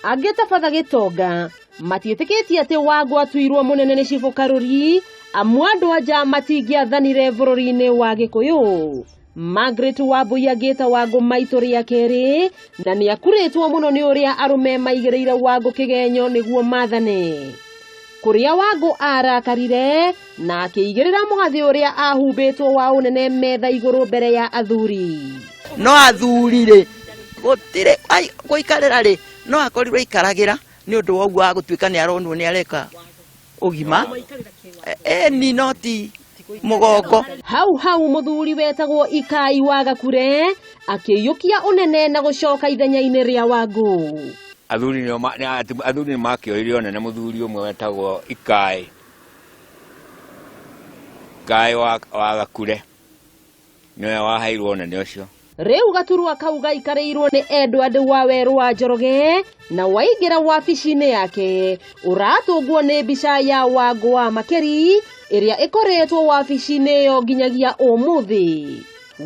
Agĩtabatha Gĩtonga matiĩtĩkĩtie atĩ Wangũ atuirwo mũnene nĩ Cibũ Karuri amu andũ anja matingĩathanire bũrũri-inĩ wa Gĩkũyũ. Margaret Wambui agĩta Wangũ maitũ rĩa kerĩ na nĩ akurĩtwo mũno nĩ ũrĩa arũme maigĩrĩire Wangũ kĩgenyo nĩguo mathane. Kũrĩa Wangũ arakarire na akĩigĩrĩra mũgathĩ ũrĩa ahumbĩtwo wa ũnene metha igũrũ mbere ya athuri. No athurire gũtirĩ gũikarĩra rĩ no akorirwo ikaragĩra nĩ ũndũ wa ũguo agũtuĩka nĩ aronwo nĩ areka ũgima ni noti mũgongo. Hau mũthuri wetagwo Ikai wa Gakure akĩiyũkia ũnene na gũcoka ithenya-inĩ rĩa Wangũ. Athuri nĩ makĩoire ũnene mũthuri ũmwe wetagwo Ikai wa Gakure nĩwe waheirwo ũnene ũcio. Rĩu gaturwa kau gaikarĩirwo nĩ Edward wa Werũ wa Njoroge na waingĩra wabici-inĩ yake ũratũngwo nĩ mbica ya Wangũ wa Makeri ĩrĩa ĩkoretwo wabici-inĩ ĩyo nginyagia ũmũthĩ.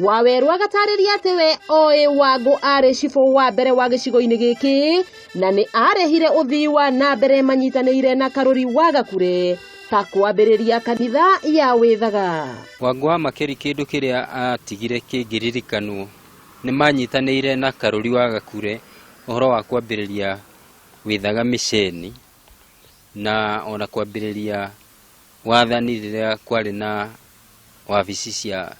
Wa Werũ agatarĩria atĩ we oĩ Wangũ arĩ cibũ wa mbere wa gĩcigo-inĩ gĩkĩ na nĩ arehire ũthii wa na mbere manyitanĩire na Karuri wa Gakure ta kwambĩrĩria kanitha ya Wĩthaga. Wangũ wa Makeri kĩndũ kĩrĩa atigire kĩngĩririkanwo nĩ manyitanĩire na Karuri wa Gakure ũhoro wa kwambĩrĩria Wĩthaga mĩceni na ona kwambĩrĩria wathani rĩrĩa kwarĩ na wabici cia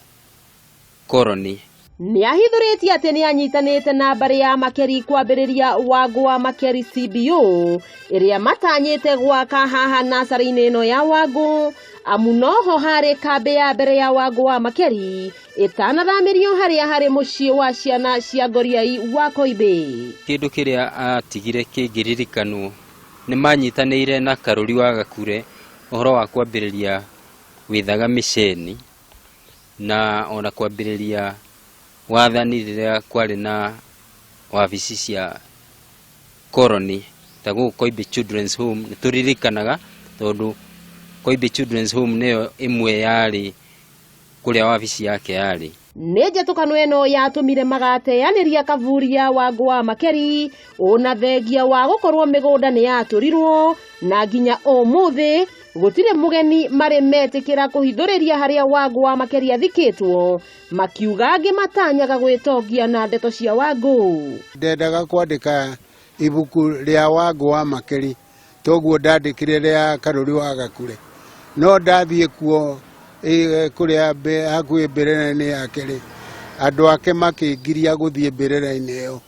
koroni. Nĩ ahithũrĩtie atĩ nĩ anyitanĩte na mbarĩ ya Makeri kwambĩrĩria Wangũ wa Makeri CBO ĩrĩa matanyĩte gwaka haha nasarĩ-inĩ ĩno ya Wangũ amu noho harĩ kambĩ ya mbere ya Wangũ wa Makeri ĩtanathamĩrio harĩa harĩ mũciĩ wa ciana cia Ngoriai wa Koimbĩ. Kĩndũ kĩrĩa atigire kĩngĩririkanwo nĩ manyitanĩire na Karuri wa Gakure ũhoro wa kwambĩrĩria Wĩthaga mĩceni na ona kwambĩrĩria wathani rĩrĩa kwarĩ na wabici cia koroni ta gũkũ Koimbĩ Children's Home. Nĩ tũririkanaga tondũ Koimbĩ Children's Home nĩyo ĩmwe yarĩ kũrĩa wabici yake yarĩ. Nĩ njatũkano ĩno yatũmire magateanĩria kaburi ya Wangũ wa Makeri ona thengia wa gũkorwo mĩgũnda nĩ yatũrirwo na nginya ũmũthĩ gũtirĩ mũgeni marĩ metĩkĩra kũhithũrĩria harĩa Wangũ wa Makeri athikĩtwo makiuga angĩ matanyaga gwĩtongia na ndeto cia Wangũ. Ndendaga kwandĩka ibuku rĩa Wangũ wa Makeri toguo ndandĩkire rĩa Karuri wa Gakure no ndathiĩ kuo kũrĩa hakuhĩ mbĩrĩra-inĩ yake rĩ andũ ake makĩngiria gũthiĩ mbĩrĩra-inĩ ĩyo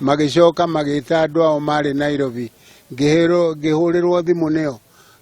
magĩcoka magĩta andũ ao marĩ Nairobi ngĩhũrĩrwo thimũ nĩyo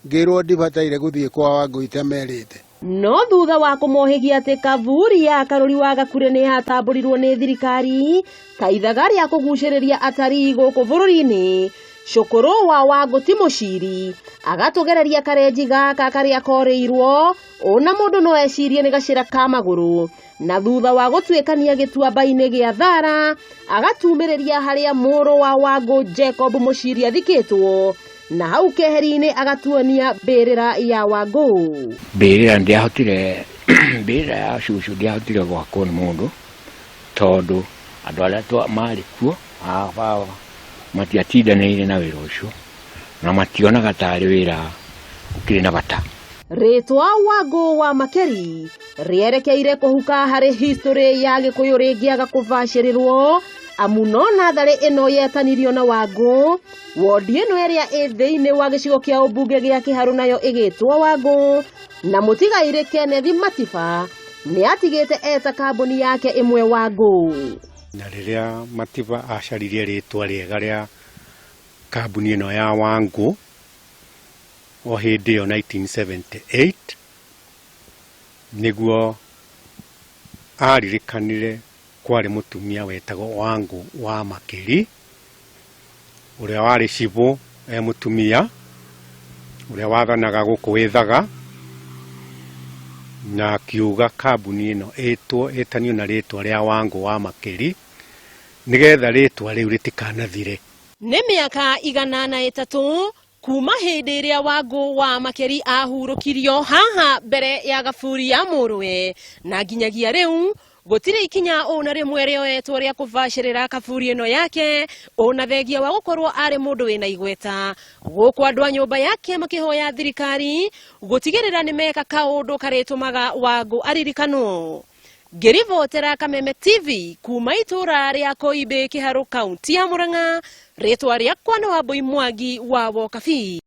ngĩrwo ndibataire gũthiĩ kwa Wangũ itamerĩte. No thutha wa kũmohĩgia atĩ kaburi ya Karuri wa Gakure nĩ yatambũrirwo nĩ thirikari ta ithaga rĩa kũgucĩrĩria atarii gũkũ bũrũri-inĩ, cũkũrũ wa Wangũ ti mũciri agatũgereria karenji gaka karĩa korĩirwo ona mũndũ no ecirie nĩ gacĩra ka magũrũ na thutha wa gũtuĩkania gĩtuamba-inĩ gĩa thara agatumĩrĩria harĩa mũrũ wa Wangũ Jacob Mũciri athikĩtwo na hau keheri-inĩ agatuonia mbĩrĩra ya Wangũ. Mbĩrĩra ndiahotire mbĩrĩra ya cucu ndiahotire gwakwo nĩ mũndũ tondũ andũ arĩa marĩ kuo matiatindanĩire na wĩra ũcio na mationaga tarĩ wĩra ũkĩrĩ na bata. Rĩtwa Wangũ wa Makeri rĩerekeire kũhuka harĩ history ya Gĩkũyũ rĩngĩaga kũbacĩrĩrwo amu no natharĩ ĩno yetanirio na Wangũ wondi ĩno ĩrĩa ĩ thĩinĩ wa gĩcigo kĩa ũmbunge gĩa Kĩharũ nayo ĩgĩtwo Wangũ na mũtigairĩ Kenneth Matiba nĩ atigĩte eta kambuni yake ĩmwe Wangũ. Na rĩrĩa Matiba acaririe rĩtwa rĩega rĩa kambuni ĩno ya Wangũ o hĩndĩ ĩyo 1978 nĩguo aririkanire kwarĩ mũtumia wetagwo Wangũ wa Makeri ũrĩa warĩ cibũ mũtumia ũrĩa wathanaga gũkũ Wĩthaga na akiuga kambuni ĩno ĩtanio na rĩtwa rĩa Wangũ wa Makeri nĩgetha rĩtwa rĩu rĩtikanathire. Nĩ mĩaka 103 kuma hĩndĩ ĩrĩa Wangũ wa Makeri ahurũkirio haha mbere ya gaburi ya mũrũwe na nginyagia rĩu gutire ikinya ona rimwe rioetwo ria kuvacirira kaburi ino yake ona thegia wa gukorwo ari mundu wina igweta guku andu a nyumba yake makihoya thirikari gutigirira ni meka kaundu karitumaga Wangũ aririkanwo. Ngirivotera Kameme TV kuma itura ria Koibe Kiharu kaunti ya Murang'a, ritwa riakwa ni Wambui Mwangi wa Wokabi.